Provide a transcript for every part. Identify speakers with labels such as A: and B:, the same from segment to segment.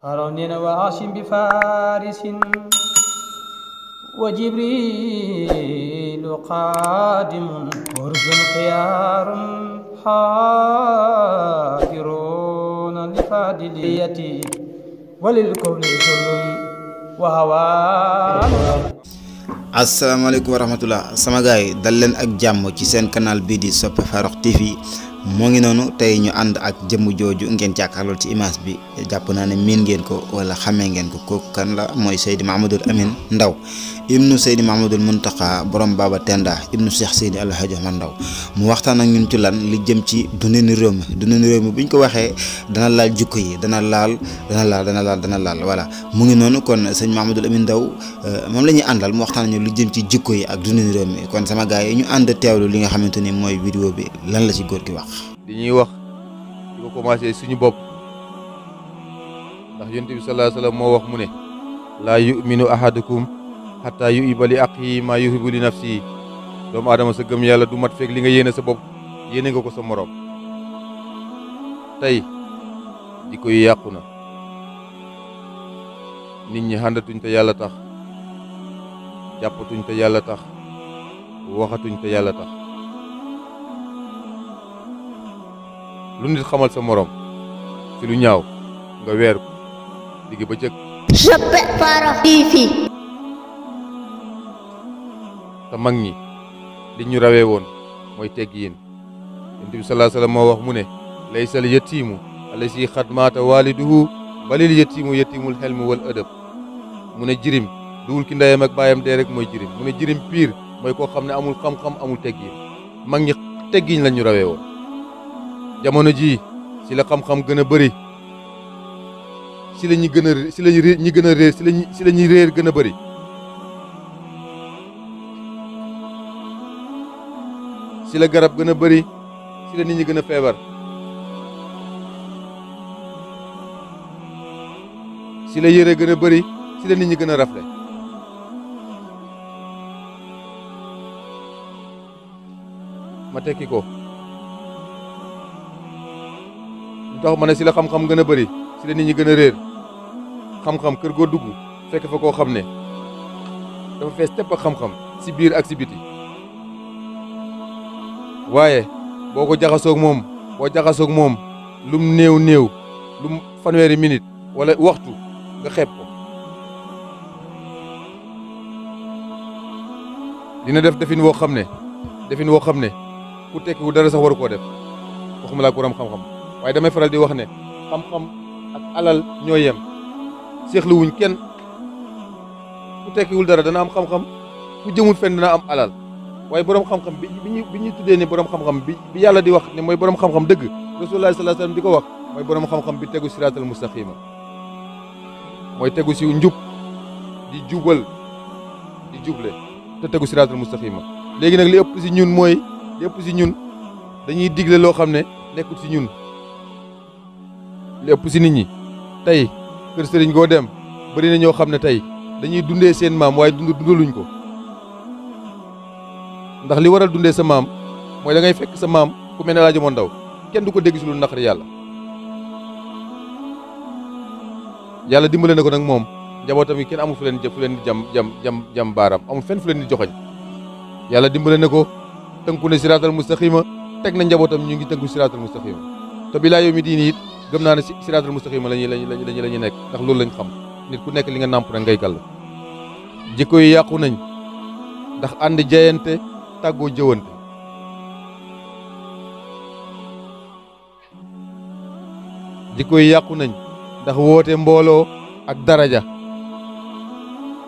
A: هارون وعاصم بفارس وجبريل قادم ورسل خيار حافرون لفاضليتي وللكون كل وهوان.
B: asalaamaaleykum wa rahmatullah sama gaay dal leen ak jàmm ci seen canal bii di Sope Farokh TV moo ngi noonu tey ñu ànd ak jëmm jooju ngeen jàkkaarlool ci image bi jàpp naa ne miin ngeen ko wala xamee ngeen ko kooku kan la mooy Seydi Mouhamadoul Amine Ndaw ibnu Seydi Mouhamadoul Mountakha borom Baba Tenda ibnu Cheikh Seydi Alhaji Omar Ndaw mu waxtaan ak ñun ci lan li jëm ci dundinu réew mi buñ ko waxee dana laal jukko yi dana laal voilà mu ngi noonu kon sëñ Mouhamadoul Amine Ndaw moom la ñuy àndal mu waxtaan ñu lu jëm ci jikko yi ak dundinu réew mi kon sama gaay yi ñu ànd teewlu li nga xamante ni mooy vidéo bi lan la ci góor gi wax.
C: li ñuy wax di ko commencé suñu bopp ndax yonent bi sallallahu alayhi wasallam moo wax mu ne laa yuminu ahadukum hatta yuhibba li axiihi maa yuhibbu li nafsihi doomu aadama sa gëm yàlla du mat fekk li nga yéene sa bopp yéene nga ko sa morom. tey jikko yi yàqu na nit ñi xàndatuñ te yàlla tax jàppatuñ te yàlla tax waxatuñ te yàlla tax lu nit xamal sa morom ci lu ñaaw nga weer ko digg ba jëkk
D: Sope Farokh TV.
C: te mag ñi li ñu rawee woon mooy teggiin Yonent bi sallallahu alayhi wasallam moo wax mu ne laysal yatiimu allazi xad maata waaliduhu balil yatiimu yatimul xelmi wal ëdëb mu ne jirim duwul ki ndeyam ak baayam dee rek mooy jirim mu ne jirim piir mooy koo xam ne amul xam-xam amul teggiin mag ñi teggiin lañ ñu rawee woon. jamono jii si la xam-xam gën a bëri si la ñi gën a si la ñi gën a réer si la ñuy réer gën a bëri si la garab gën a bëri si la nit ñi gën a feebar si la yére gën a bëri si la nit ñi gën a rafle ma tekki ko tax ma ne si la xam-xam gën a bëri si la nit ñi gën a réer xam-xam kër goo dugg fekk fa koo xam ne dafa fees tepp ak xam-xam si biir ak si biti waaye boo ko jaxasoog moom lum néew lum fanweeri minute wala waxtu nga xeeb ko dina def defin woo xam ne ku tekkiwu dara sax waru koo def waxuma laa ko ram xam-xam waaye damay faral di wax ne xam-xam ak alal ñoo yem seexluwuñ kenn ku tekkiwul dara dana am xam-xam ku jëmul fenn dana am alal waaye borom xam-xam bi ñuy tuddee ne borom xam-xam bi yàlla di wax ne mooy borom xam-xam dëgg rasulullah sallallahu alayhi wasallam di ko wax mooy borom xam-xam bi tegu siraatal mustaqima mooy tegu si njub di jubal di juble te tegu siraatal mustaqima léegi nag li ëpp si ñun dañuy digle loo xam ne nekkul si ñun. li ëpp si nit ñi tey kër sëriñ goo dem bari na ñoo xam ne tey dañuy dundee seen maam waaye dundaluñ ko ndax li waral dundee sa maam mooy da ngay fekk sa maam ku mel ne Alaaji Omar Ndaw kenn du ko dégg si lu naqari yàlla dimbale na ko nag moom njabootam yi kenn amul fu leen di jam baaram amul fenn fu leen di joxoñ yàlla dimbale na ko tënku ne siraatal mustaqima teg na njabootam ñu ngi tënku siraatal mustaqima te bilaa yow mi diini it gëm naa ne si siraatal mustaqima lañuy nekk ndax loolu lañ xam nit ku nekk li nga nàmp rek ngay gàll. jikko yi yàqu nañ ndax ànd jayante tàggoo jëwante jikko yi yàqu nañ ndax woote mbooloo ak daraja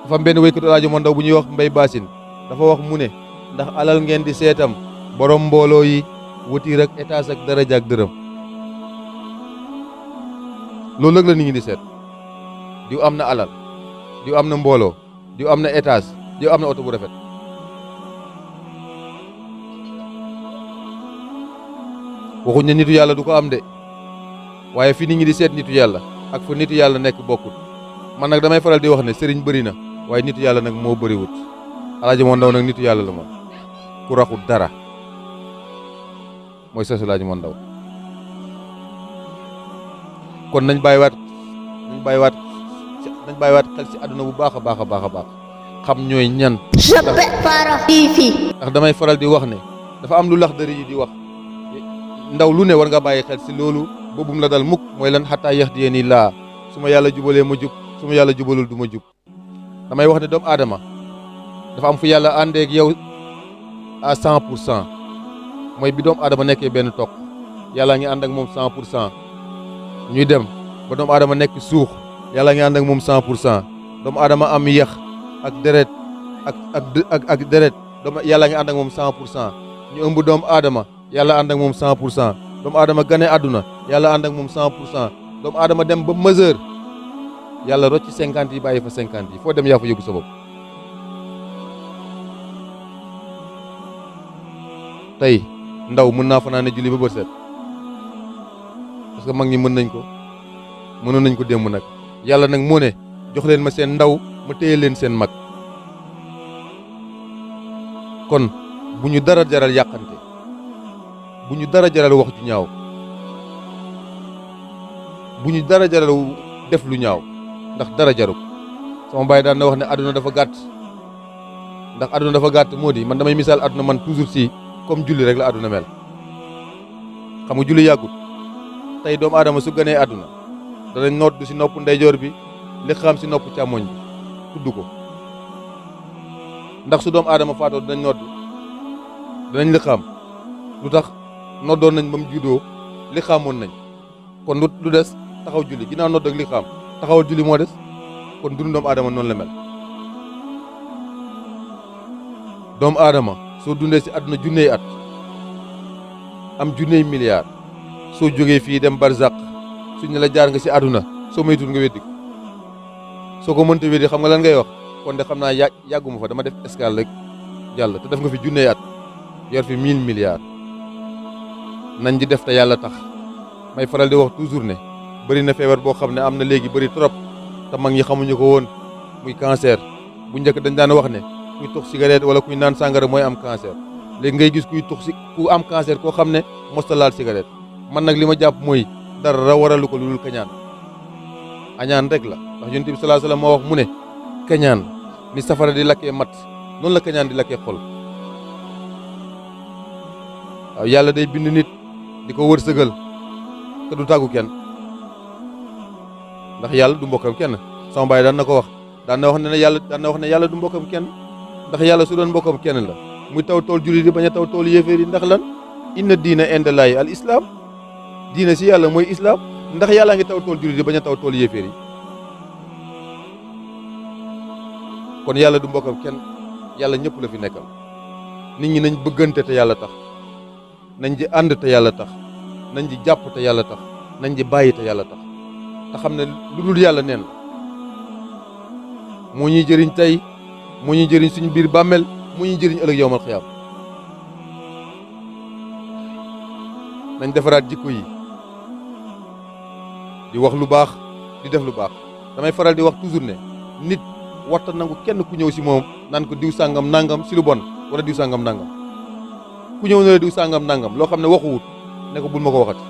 C: dafa am benn wéykatu Alaaji Omar Ndaw bu ñuy wax Mbay Baasin dafa wax mu ne ndax alal ngeen di seetam borom mbooloo yi wutiir ak étage ak daraja ak dërëm loolu nag la nit ñi di seet diw am na alal diw am na mbooloo diw am na étage diw am na oto bu rafet waxuñ ne nitu yàlla du ko am de waaye fi nit ñi di seet nitu yàlla ak fa nitu yàlla nekk bokkut man nag damay faral di wax ne sëriñ bëri na waaye nitu yàlla nag moo bëriwut Alaaji Omar Ndaw nag nitu yàlla la moom ku raxul dara mooy Alaaji Omar Ndaw kon nañ bàyyiwaat nañ bàyyiwaat xel ci àdduna bu baax a baax a baax a baax xam ñooy ñan.
D: Sope Farokh TV.
C: ndax damay faral di wax ne dafa am lu Laxdari yi di wax ndaw lu ne war nga bàyyi xel ci loolu boobum la dal mukk mooy lan xataa yahdiyani laa su ma yàlla jubalee ma jub su ma yàlla jubalul du ma jub. damay wax ne doomu aadama dafa am fu yàlla àndeek yow à 100% mooy bi doomu aadama nekkee benn toq yàlla ngi ànd ak moom 100% ñuy dem ba doomu aadama nekk suux yàlla ngi ànd ak moom 100% doomu aadama am yax ak deret ak deret yàlla ngi ànd ak moom 100% ñu ëmb doomu aadama yàlla ànd ak moom 100% doomu aadama gane àdduna yàlla ànd ak moom 100% doomu aadama dem ba mesure yàlla rocci 50 yi bàyyi fa 50 yi foo dem yaa fa yóbbu sa bopp. tey ndaw mën naa fanaane julli ba bët set parce que mag ñi mën nañ ko mënoon nañ ko démb nag yàlla nag moo ne jox leen ma seen ndaw ma téye leen seen mag kon bu ñu dara jaral yàqante bu ñu dara jaral wax ju ñaaw bu ñu dara jaral def lu ñaaw ndax dara jaru sama baay daan na wax ne àdduna dafa gàtt ndax àdduna dafa gàtt moo di man damay misaal àdduna man toujours si comme julli rek la àdduna mel xam nga julli yàggut tey doomu aadama su gënee àdduna danañ nodd si nopp ndeyjoor bi li xam si nopp càmmoñ bi tudd ko ndax su doomu aadama faatoo dinañ nodd danañ li xam lu tax noddoon nañ ba mu juddoo li xamoon nañ kon lu des taxaw julli ginnaaw nodd ak li xam taxawal julli moo des kon dund doomu aadama noonu la mel doomu aadama soo dundee si àdduna junney at am junney milliard soo jógee fii dem barzaq suñ ne la jaar nga si àdduna soo maytul nga weddi ko soo ko mënta weddi xam nga lan ngay wax kon de xam naa yàgguma fa dama def escale rek jàll te def nga fi junney at yor fi 1000 milliards nañ di def te yàlla tax may faral di wax toujours ne bëri na feebar boo xam ne am na léegi bëri trop te mag ñi xamuñu ko woon muy cancer bu njëkk dañ daan wax ne kuy tux cigarette wala kuy naan sàngara mooy am cancer léegi ngay gis ku am cancer koo xam ne mosta laal cigarette man nag li ma jàpp mooy dara waralu ko lu dul kañaan añaan rek la ndax yonent bi sallallahu alayhi wasallam moo wax mu ne kañaan ni safara di lakkee mat noonu la kañaan di lakkee xol waaw yàlla day bind nit di ko wërsëgal te du tàggu kenn ndax yàlla du mbokkam kenn sama baay daan na ko wax daan na wax ne yàlla du mbokkam kenn ndax yàlla su doon mbokkam kenn la muy taw tool jullit yi bañ a taw tool yéeféer yi ndax lan inna diina indallaahi al islam diina si yàlla mooy islam ndax yàllaa ngi taw tool jullit yi bañ a taw tool yéeféer yi kon yàlla du mbokkam kenn yàlla ñëpp la fi nekkal nit ñi nañ bëggante te yàlla tax nañ ji ànd te yàlla tax nañ ji jàpp te yàlla tax nañ ji bàyyi te yàlla tax te xam ne lu dul yàlla neen moo ñuy jëriñ tey moo ñuy jëriñ suñu biir bàmmeel moo ñuy jëriñ ëllëg yowmal xiyaam nañ defaraat jikko yi di wax lu baax di def lu baax damay faral di wax toujours ne nit warta nangu kenn ku ñëw si moom naan ko diw sàngam nangam si lu bon wala diw sàngam nangam ku ñëw ne la diw sàngam nangam loo xam ne waxuwut ne ko bul ma ko waxat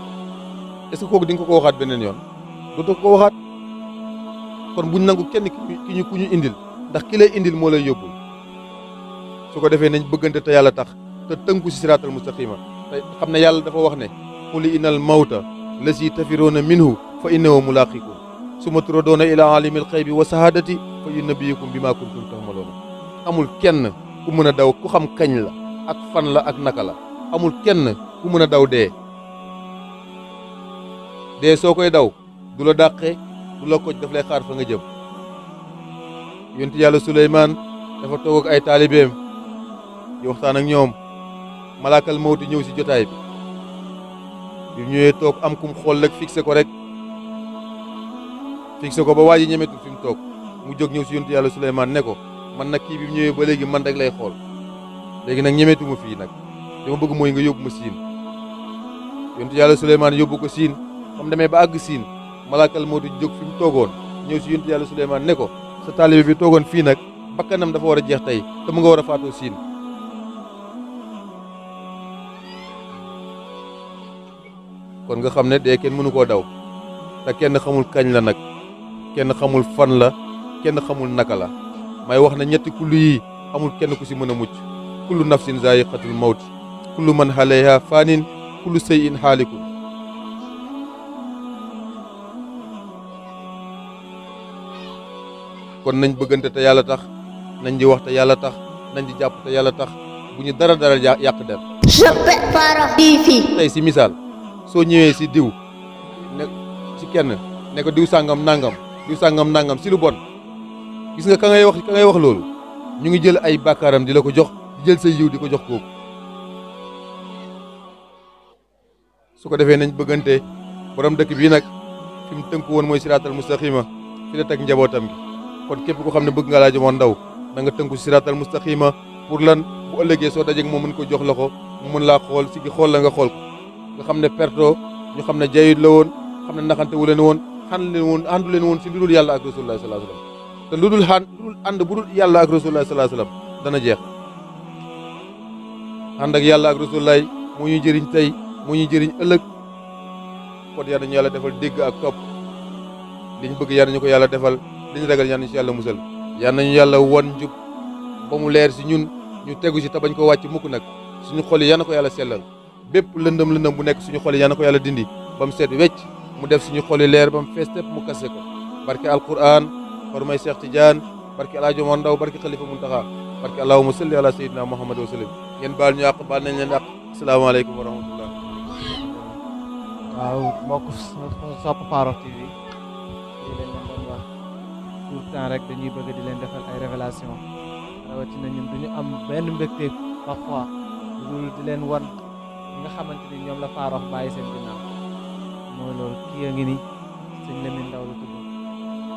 C: est-ce que kooku di nga ko waxaat beneen yoon dootoo ko waxaat kon buñ nangu kenn ku ñu indil ndax ki lay indil moo lay yóbbul su ko defee nañ bëggante te yàlla tax te tënku si siraatal mustaqima te xam ne yàlla dafa wax ne qul innal mawta lasi tafiroona minhu fa innahu mulaqikum summa turaddoona ila alimil xaybi wa sahadati fa yunabbiukum bima kuntum ta'maluuna amul kenn ku mën a daw ku xam kañ la ak fan la ak naka la amul kenn ku mën a daw dee soo koy daw du la dàqee du la koj daf lay xaar fa nga jëm yonent yàlla Suleymaan dafa toog ak ay taalibeem di waxtaan ak ñoom malaakal mawti ñëw si jotaay bi ñëwee toog am kum xool rek fixé ko ba waa ji ñemetul fi mu toog mu jóg ñëw si yonent yàlla Suleymaan ne ko man nag kii bi mu ñëwee ba léegi man rek lay xool léegi nag ñemetuma fii nag li ma bëgg mooy nga yóbbu ma siin yonent yàlla Suleymaan yóbbu ko siin xam demee ba àgg siin malaakal mawti jóg fi mu toogoon ñëw si yonent yàlla Suleymaan ne ko sa taalibe bi toogoon fii nag bakkanam dafa war a jeex tey te mu nga war a faatoo siin kon nga xam ne dee kenn mënu koo daw te kenn xamul kañ la nag kenn xamul fan la kenn xamul naka la may wax ne ñetti kullu yi amul kenn ku si mën a mucc kullu nafsin zaa'iqatul mawti kullu man alayha faanin kullu shay'in haalikun kon nañ bëggante te yàlla tax nañ di wax te yàlla tax nañ di jàpp te yàlla tax bu ñu dara yàq der
D: Sope Farokh TV.
C: tey si misaal soo ñëwee si diw ne si kenn ne ko diw sàngam nangam si lu bon gis nga ka ngay wax loolu ñu ngi jël ay bàkkaaram di la ko jox di jël say yiw di ko jox kooku su ko defee nañ bëggante borom dëkk bii nag fi mu tënku woon mooy siraatal mustaqima fi la teg njabootam gi kon képp ko xam ne bëgg nga laa jomoon ndaw na nga tënku siraatal mustaqima pour lan bu ëllëgee soo dajeeg moom mën ko jox loxo mu mën laa xool si gi xool la nga xool ko nga xam ne perto ñu xam ne jayit la woon xam ne naxante wu leen woon àndu leen woon si lu dul yàlla ak rasulullah sallallahu alayhi wasallam te lu dul ànd bu dul yàlla ak rasulullah sallallahu alayhi wasallam dana jeex ànd ak yàlla ak rasulullah moo ñuy jëriñ tey moo ñuy jëriñ ëllëg kon yal nañu yàlla defal dégg ak topp liñ bëgg yal nañu ko yàlla defal liñ ragal yal nañu si yàlla musal yal nañu yàlla won njub ba mu leer si ñun ñu tegu si te bañ ko wàcc mukk nag suñu xol yi yal na ko yàlla sellal bépp lëndëm bu nekk suñu xol yi yal na ko yàlla dindi ba mu seet wecc mu def suñu xol yi leer ba mu fees tepp mu kase ko barke alquran xormay Cheikh Tidiane barke El Hadj Omar Ndaw barke Khalifa Muntaxa barke allahumma salli ala sayyidina Muhammad wa sallim ngeen baal ñu àq baal nañ leen àq asalaamaaleykum wa rahmatullah
E: waaw mbokk Sope Farokh TV lii lañ leen doon wax tout le temps rek dañuy bëgg di leen defal ay révélation rawatina ñun duñu am benn mbégte parfois dul di leen wan ñi nga xamante ni ñoom la Farokh bàyyi seen ginnaaw mooy loolu kii a ngi ni sëñ Lamine Ndaw la tudd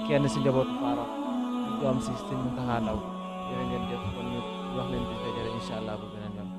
E: kenn si njabootu Farokh ñu doom si sëñ Muntaxa Ndaw jërë ngeen jëf kon ñu wax leen di dajale incha allah bu beneen yoon